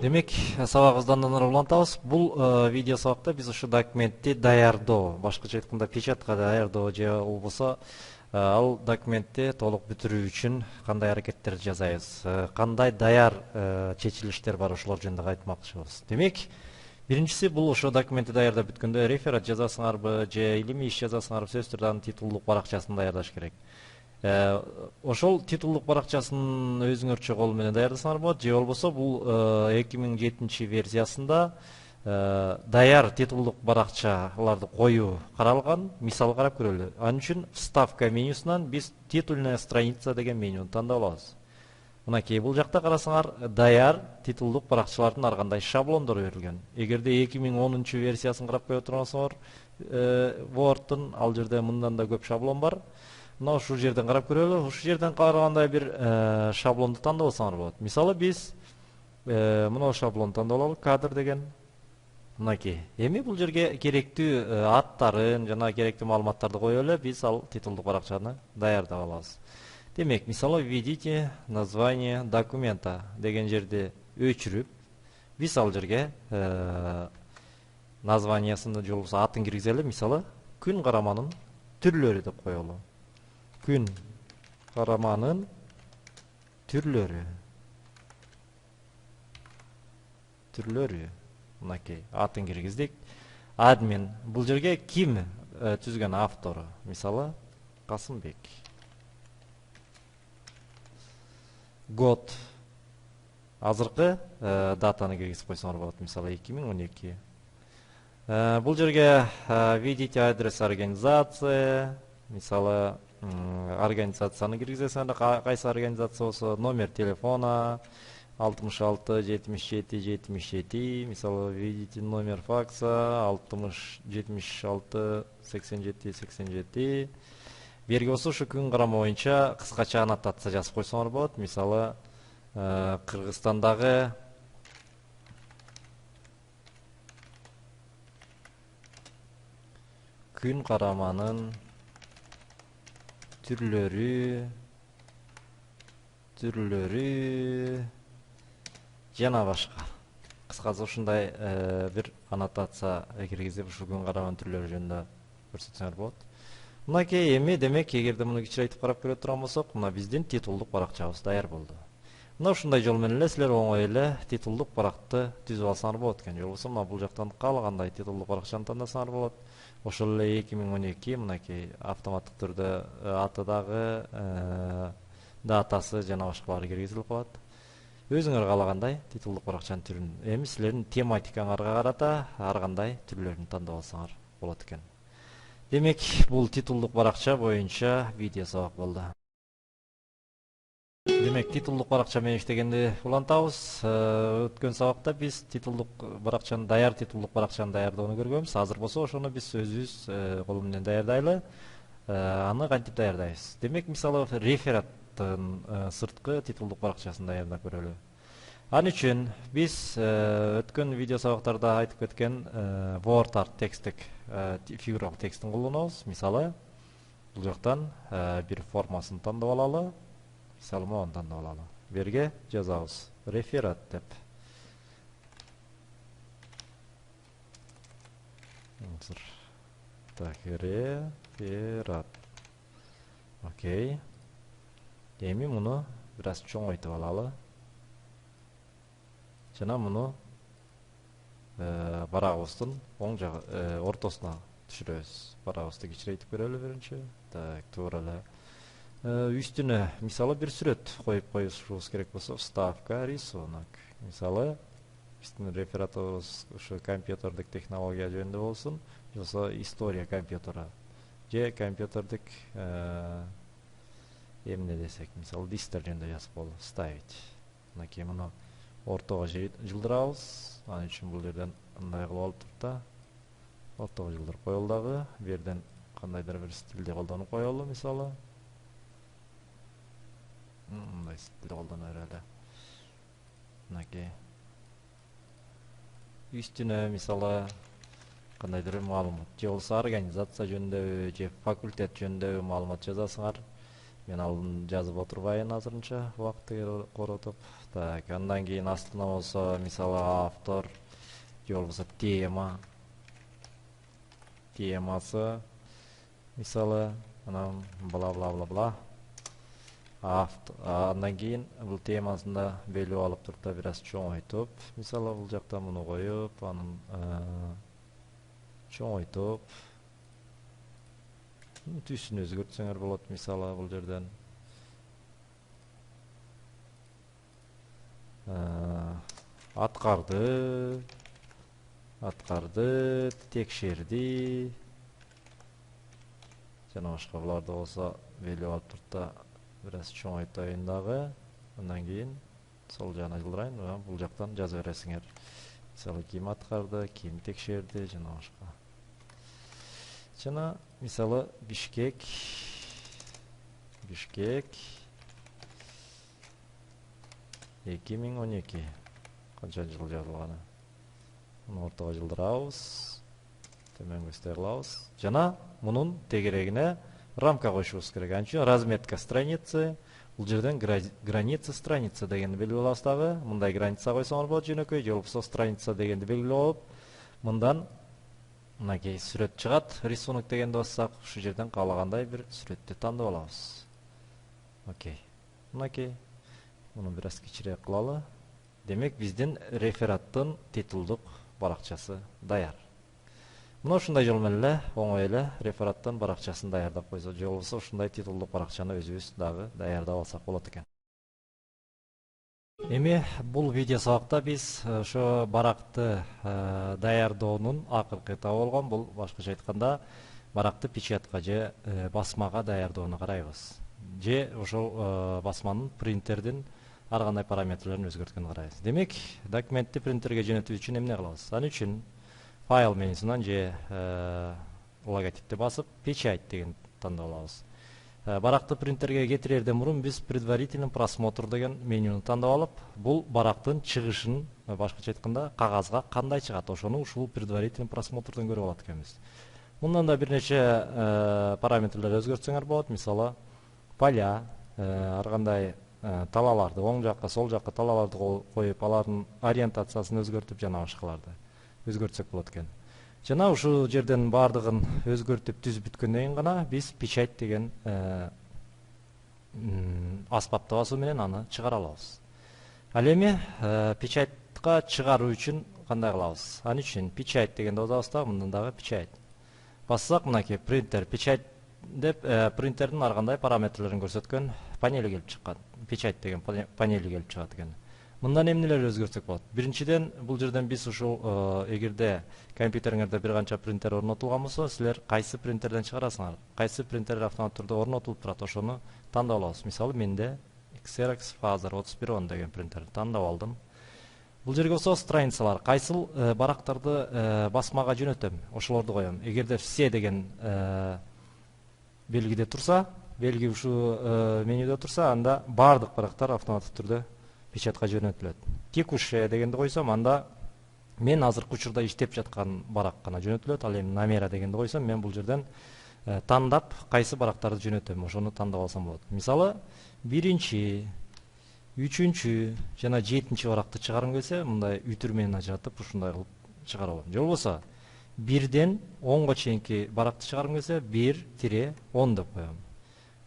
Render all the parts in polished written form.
Демек, сабагыбыздан улантабыз. Бул видео сабакта биз ушу документти даярдоо, башкача айтканда печатка даярдоо же болбосо ал документти толук бүтүрүү үчүн кандай аракеттерди жасайбыз, кандай даяр чечилиштер бар, ошолор жөнүндө айтмакчыбыз. Демек, биринчиси бул ошо документти даярдап бүткөндө реферат жазасыңарбы же илимий иш жазасыңарбы, сөзсүз түрдө анын титулдук баракчасын даярдаш керек. Ошол титулдук баракчасын өзүңөрчө кол менен даярдасаңар болот, же болбосо бул 2007 версиясында даяр титулдук баракчаларды коюу каралган. Мисал карап көрөлү. Анын үчүн вставка менюсунан биз титульная страница деген менюну тандап алабыз. Мынакей бул жакта карасаңар, даяр титулдук баракчалардын ар кандай шаблондору берилген. Эгерде 2010 версиясын карап кое турсаңар, Word'тун ал жерде мындан да көп шаблон бар. Мына ушул жерден карап көрөлү. Ушул жерден караганда бир шаблонду тандап алсаңар болот. Мисалы биз мына шаблонду тандап алалы, кадр деген. Мынакей. Эми бул жерге керектүү аттарын жана керектүү маалыматтарды коюп эле биз ал титулдук баракчаны даярдап алабыз. Демек, мисалы введите название документа деген жерди өчүрүп, биз ал жерге названиясын же болбосо атын киргизели. Мисалы күн караманын түрлөрү деп коелу. Күн караманын түрлөрү. Мынакей атын киргиздик. Админ бул жерге ким түзгөн, автору. Мисалы Касымбек. Год азыркы датаны киргизип койсоңор болот. Мисалы 2012. Бул жерге введите адрес организации. Мисалы организацияны киргизесиңер, кайсы организация болсо, номер телефона 66 77 77. Мисалы введите номер факса 60 76 87 87. Берги болсо ушу күн карама боюнча кыскача аннотация жазып койсоңор болот. Мисалы Кыргызстандагы күн караманын түрлөрү жана башка. Кыскасы ушундай бир аннотация киргизип ушул күн караманын түрлөрү жөнүндө көрсөтсөңөр болот. Мынакей эми демек, эгерде муну кичирейтип карап көрө турган болсок, мына биздин титулдук баракчабыз даяр болду. Мына ушундай жол менен эле силер оңой эле титулдук баракты түзүп алсаңар болот экен. Же болбосо мына бул жактан каалагандай титулдук баракчаны тандасаңар болот. Ошол эле 2012 мынакей автоматтык түрдө аты дагы, датасы жана башкалары киргизилип калат. Өзүңөр каалагандай титулдук баракчанын түрүн, эми силердин тематикаңарга карата ар кандай түрлөрүн тандап алсаңар болот экен. Демек, бул титулдук баракча боюнча видео сабак болду. Демек, титулдук баракча менен иштегенди улантабыз. Өткөн сабакта биз титулдук баракчаны, даяр титулдук баракчаны даярдоону көргөнбүз. Азыр болсо ошону биз өзүбүз кол менен даярдайлы. Аны кантип даярдайбыз? Демек, мисалы рефераттын сырткы титулдук баракчасын даярдап көрөлү. Ал үчүн биз өткөн видео сабактарда айтып кеткен Word art текстик, фигуралык текстин колдонобуз. Мисалы, бул жактан бир формасын тандап алалы. Мисалы, мону тандап алалы. Берге жазабыз. Реферат деп. Так, реферат. Окей. Эми муну бираз чоңойтуп алалы. Жана муну барагыбыздын оң жагы, ортосуна түшүрөбүз. Барагыбызды кичирейтип көрөлү биринчи. Так, туура эле. Үстүнө мисалы бир сүрөт коюп коюшубуз керек болсо, вставка, рисунок. Мисалы биздин рефератыбыз ушу компьютердик технология жөнүндө болсун, же болбосо история компьютера же компьютердик эмне десек, мисалы дисктер жөнүндө жазып болот, ставить. Мынакей муну ортого жылдырабыз. Анын үчүн бул жерден мындай кылып алып туруп да ортого жылдырып коелу дагы. Бу жерден кандайдыр бир стилди колдонуп коелу, мисалы. Мындай стилди колдоно берели. Мынакей. Үстүнө мисалы кандайдыр маалымат же болбосо организация жөнүндө же факультет жөнүндө маалымат жазасыңар. мен алдын жазып отурбайын азырынча убакытты коротуп. Так, андан кийин астына болсо мисалы автор же болбосо темасы мисалы анан бла бла бла бла. Андан кийин бул темасында белгилеп алып туруп да бир аз чоңойтуп, мисалы бул жакта муну коюп, анын чоңойтуп, түсүн өзгөртсөңөр болот, мисалы бул жерден. Аткарды, текшерди. Жана башка буларды болсо белгилеп алып туруп да бир аз чоңойтоюн дагы. Андан кийин сол жагына жылдырайын, бул жактан жаза бересиңер. Мисалы ким аткарды, ким текшерди, жана башка. Жана мисалы Бишкек 2012 канча жыл жазылганы. Муну ортого жылдырабыз. Төмөнгө өстөй кылабыз. Жана мунун тегерегине рамка коюшубуз керек. Анча разметка страницы, бул жерден граница страница дегенди белгилеп алабыз дагы. Мындай граница койсоңор болот жөнөкөй, же болбосо страница дегенди белгилеп алып, мындан мынакей сүрөт чыгат. Рисунок дегенди бассак, ушу жерден каалагандай бир сүрөттү тандап алабыз. Окей. Мынакей. Муну бир аз кичирээк кылалы. Демек, биздин рефераттын титулдук баракчасы даяр. Мына ушундай жол менен эле оңой эле рефераттын баракчасын даярдап койсо, же болбосо ушундай титулдук баракчаны өзүбүз дагы даярдап алсак болот экен. Эми бул видео сабакта биз ошо баракты даярдоонун акыркы этабы болгон, бул башкача айтканда баракты печатка же басмага даярдоону карайбыз. Же ошол басманын принтердин ар кандай параметрлерин өзгөрткөнүн карайбыз. Демек, документти принтерге жөнөтүү үчүн эмне кылабыз? Анын үчүн файл менюсунан же логотипти басып, печать деген тандап алабыз. Баракты принтерге кетирерден мурун биз предварительный просмотр деген менюну тандап алып, бул барактын чыгышын, башкача айтканда, кагазга кандай чыгат, ошону ушул предварительный просмотрдон көрүп алат экенбиз. Мындан да бир нече параметрлер өзгөртсөңөр болот. Мисалы, поля, ар кандай талааларды оң жакка, сол жакка талааларды коюп, алардын ориентациясын өзгөртүп, жана башкаларды өзгөртсөк болот экен. Жана ушул жерден бардыгын өзгөртүп түзүп бүткөндөн кийин гана биз печать деген аспапты басуу менен аны чыгара алабыз. Ал эми печатка чыгаруу үчүн кандай кылабыз? Аны үчүн печать дегенди басабыз да, мындан дагы печать бассак, мынакей принтер, печать деп принтердин ар кандай параметрлерин көрсөткөн панели келип чыккан. Печать деген панели келип чыгат экен. Мындан эмнелер өзгөртсөк болот? Биринчиден, бул жерден биз ушул эгерде компьютериңерде бир канча принтер орнотулган болсо, силер кайсы принтерден чыгарасыңар? Кайсы принтер автомат түрдө орнотулуп турат, ошону тандап алабыз. Мисалы, менде Xerox Fazer 3110 деген принтерди тандап алдым. Бул жерге болсо страницалар, кайсыл барактарды басмага жөнөтөм, ошолорду коем. Эгерде все деген белгиде турса, белги ушул менюде турса, анда бардык барактар автоматтык түрдө печатка жөнөтүлөт. Текущая дегенди койсом, анда мен азыркы учурда иштеп жаткан барак гана жөнөтүлөт. Ал эми намера дегенди койсом, мен бул жерден тандап кайсы барактарды жөнөтөм, ошону тандап алсам болот. Мисалы, 1-3, жана 7 баракты чыгарым келсе, мындай үтүр менен ажыратып, ушундай кылып чыгара алам. Же болбосо 1ден 10га чейинки баракты чыгарым келсе, 1-10 деп коем.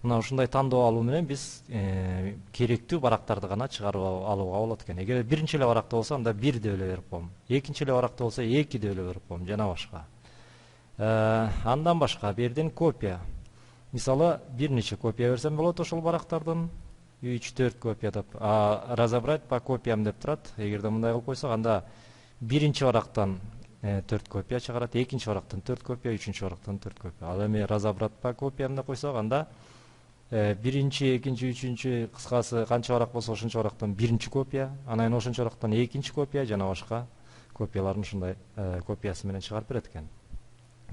Мына ушундай тандоо алуу менен биз керектүү барактарды гана чыгарып алууга болот экен. Эгер биринчи эле баракта болсо, анда 1 деп эле берип коем. Экинчи эле баракта болсо, 2 деп эле берип коем, жана башка. Андан башка берден копия. Мисалы, бир нече копия берсем болот ошол барактардын, 3-4 копия деп, разобрать по копиям деп турат. Эгерде мындай кылып койсок, анда биринчи барактан 4 копия чыгарат, экинчи барактан 4 копия, үчүнчү барактан 4 копия. Ал эми разобрать по копиям деп койсок, анда биринчи, экинчи, үчүнчү, кыскасы канча барак болсо ошончо барактан биринчи копия, анан ошончо барактан экинчи копия, жана башка копияларын ушундай копиясы менен чыгарып берет экен.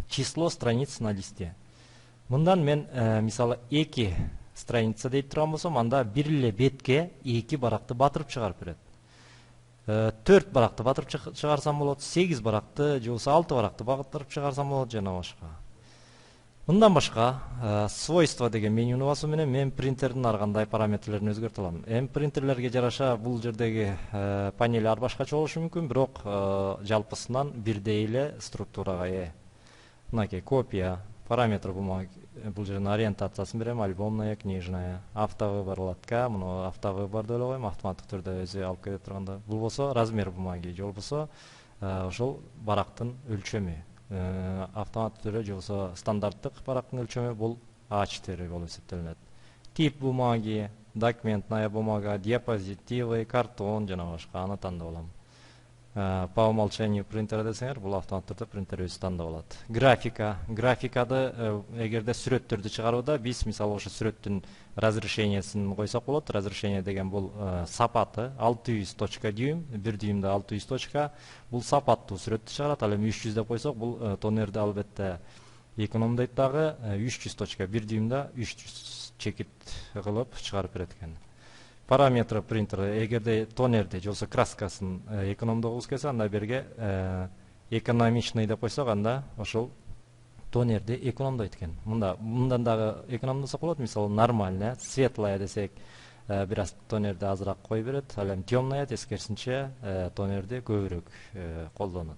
Число страниц на листе. Мындан мен мисалы 2 страница дейт турган болсом, анда бир эле бетке 2 баракты батырып чыгарып берет. 4 баракты батырып чыгарсам болот, 8 баракты же болбосо 6 баракты батырып чыгарсам болот, жана башка. Мындан башка свойства деген менюну басуу менен мен принтердин ар кандай параметрлерин өзгөртө алам. Эми принтерлерге жараша бул жердеги панель ар башкача болушу мүмкүн, бирок жалпысынан бирдей эле структурага ээ. Мынакей копия, параметр бумаги, бул жердин ориентациясын берем, альбомная, книжная, автовыбор лотка, муну автовыбор деп эле коем, автоматтык түрдө өзү алып келе турганда. Бул болсо размер бумаги, же болбосо ошол барактын өлчөмү. Автоматтык түрдө же болбосо стандарттык барактын өлчөмү бул А4 болуп эсептелинет. Тип бумаги, документная бумага, диапозитивы, картон жана башка, аны тандап алам. По умолчанию принтера десеңер, бул автоматтык түрдө принтер өзү тандап алат. Графика, графикады эгерде сүрөттөрдү чыгарууда биз мисалы ошо сүрөттүн разрешениясын койсок болот. Разрешение деген бул сапаты 600 точка дюйм, 1 дюймда 600 точка. Бул сапаттуу сүрөттү чыгарат. Ал эми 300 деп койсок, бул тонерди албетте экономдойт дагы. 300 точка 1 дюймда 300 чекит кылып чыгарып берет экен. Параметры принтера, эгерде тонерди же болбосо краскасын экономдогубуз келсе, анда берге экономичный деп койсок, анда ошол тонерди экономдойт экен. Мындан дагы экономдосок болот. Мисалы нормальная, светлая десек, бир аз тонерди азыраак кой берет. Ал эми темная тескерисинче тонерди көбүрөөк колдонот.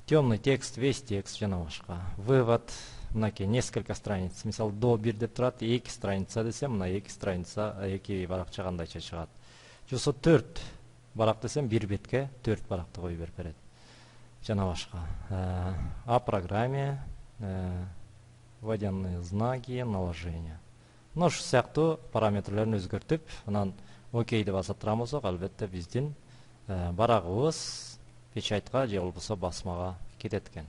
Темный текст, весь текст жана башка. Вывод, мынакей несколько страниц. Мисалы до 1 деп турат, 2 страница десем, мына 2 страница, 2 баракча кандайча чыгат. Же болбосо 4 барак десем, 1 бетке 4 баракты коюп берип берет. Жана башка. О программе, водяные знаки, наложения. Ушул сыяктуу параметрлерин өзгөртүп, анан окейди басып турган болсок, албетте биздин барагыбыз печатька же болбосо басмага кетет экен.